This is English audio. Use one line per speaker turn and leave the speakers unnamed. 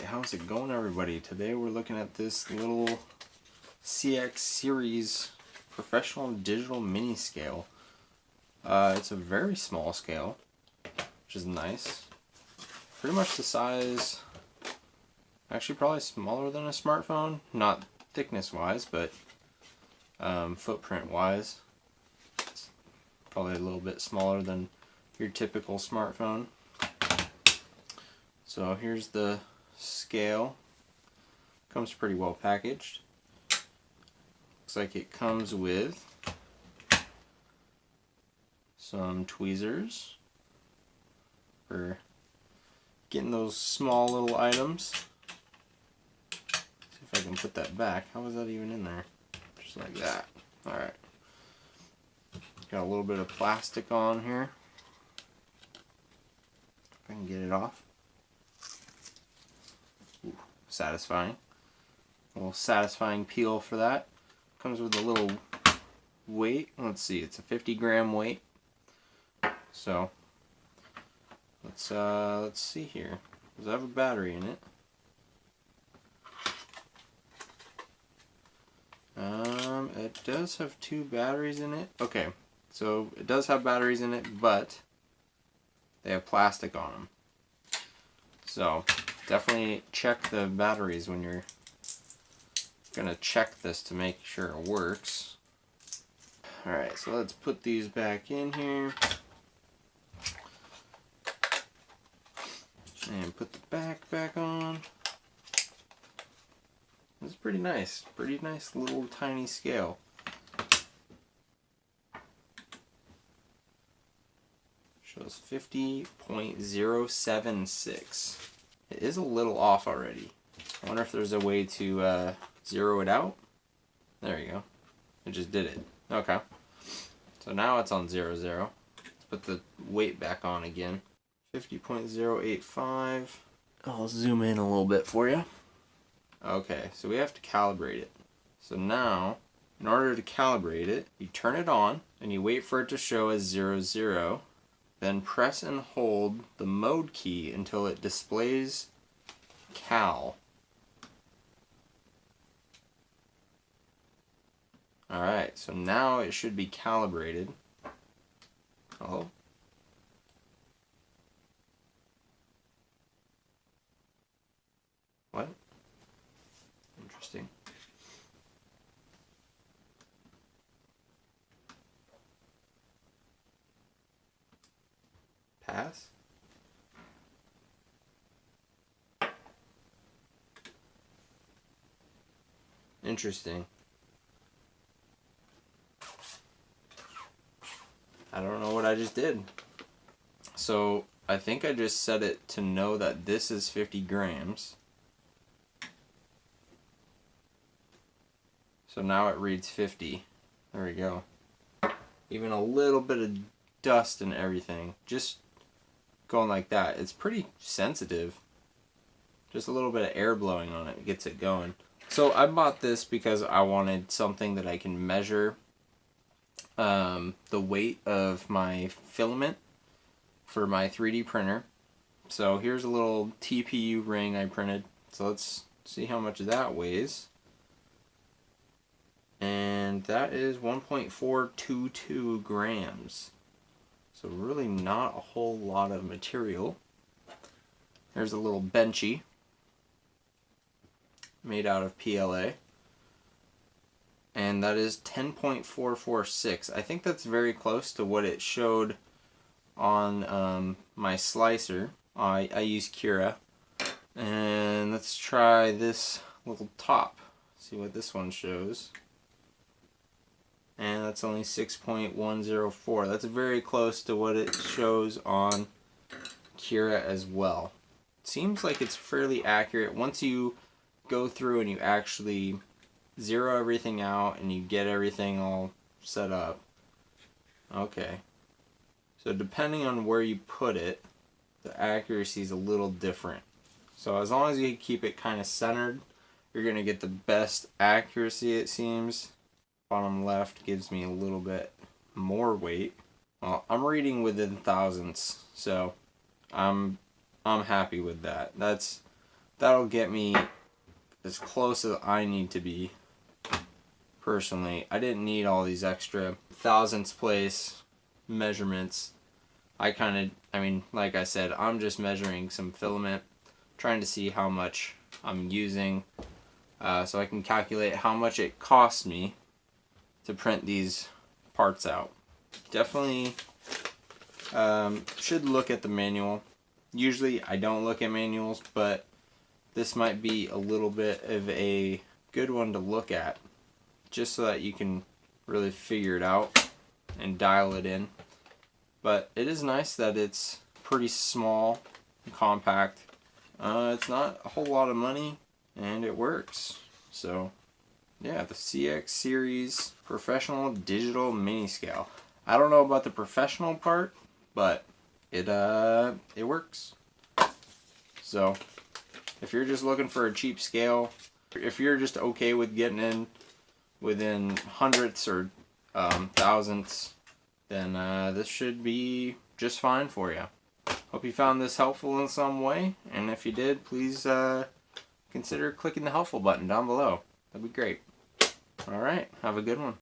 how's it going, everybody? Today we're looking at this little CX series professional digital mini scale. It's a very small scale, which is nice. Pretty much the size, actually probably smaller than a smartphone, not thickness wise, but footprint wise. It's probably a little bit smaller than your typical smartphone. So here's the scale. Comes pretty well packaged. Looks like it comes with some tweezers for getting those small little items. See if I can put that back. How is that even in there? Just like that. Alright. Got a little bit of plastic on here. If I can get it off. Ooh, satisfying. A little satisfying peel for that. Comes with a little weight. Let's see, it's a 50-gram weight. So let's see here. Does it have a battery in it? It does have 2 batteries in it. Okay, so it does have batteries in it, but they have plastic on them. So definitely check the batteries when you're gonna check this to make sure it works. Alright, so let's put these back in here. And put the back on. It's pretty nice. Pretty nice little tiny scale. Shows 50.076. It is a little off already. I wonder if there's a way to zero it out. There you go. It just did it. Okay. So now it's on 00. Let's put the weight back on again. 50.085. I'll zoom in a little bit for you. Okay, so we have to calibrate it. So now, in order to calibrate it, you turn it on and you wait for it to show as 00. Then press and hold the mode key until it displays cal. Alright, so now it should be calibrated. Oh. What? Interesting. Pass? Interesting. I don't know what I just did. So I think I just set it to know that this is 50 grams. So now it reads 50. There we go. Even a little bit of dust and everything. Just going like that. It's pretty sensitive. Just a little bit of air blowing on it gets it going. So I bought this because I wanted something that I can measure the weight of my filament for my 3D printer. So here's a little TPU ring I printed. So let's see how much that weighs. And that is 1.422 grams. So really not a whole lot of material. There's a little benchy made out of PLA. And that is 10.446. I think that's very close to what it showed on my slicer. I use Cura. And let's try this little top. See what this one shows. And that's only 6.104. That's very close to what it shows on Cura as well. It seems like it's fairly accurate. Once you go through and you actually zero everything out and you get everything all set up. Okay. So depending on where you put it, the accuracy is a little different. So as long as you keep it kind of centered, you're going to get the best accuracy, it seems. Bottom left gives me a little bit more weight. Well, I'm reading within thousandths, so I'm happy with that. That's that'll get me as close as I need to be. Personally, I didn't need all these extra thousandths place measurements. I mean, like I said, I'm just measuring some filament, trying to see how much I'm using, so I can calculate how much it costs me to print these parts out. Definitely should look at the manual. Usually I don't look at manuals, but this might be a little bit of a good one to look at, just so that you can really figure it out and dial it in. But it is nice that it's pretty small and compact. It's not a whole lot of money, and it works. So yeah, the CX Series Professional Digital Mini Scale. I don't know about the professional part, but it works. So if you're just looking for a cheap scale, if you're just okay with getting in within hundredths or thousandths, then this should be just fine for you. Hope you found this helpful in some way, and if you did, please consider clicking the helpful button down below. That'd be great. Alright, have a good one.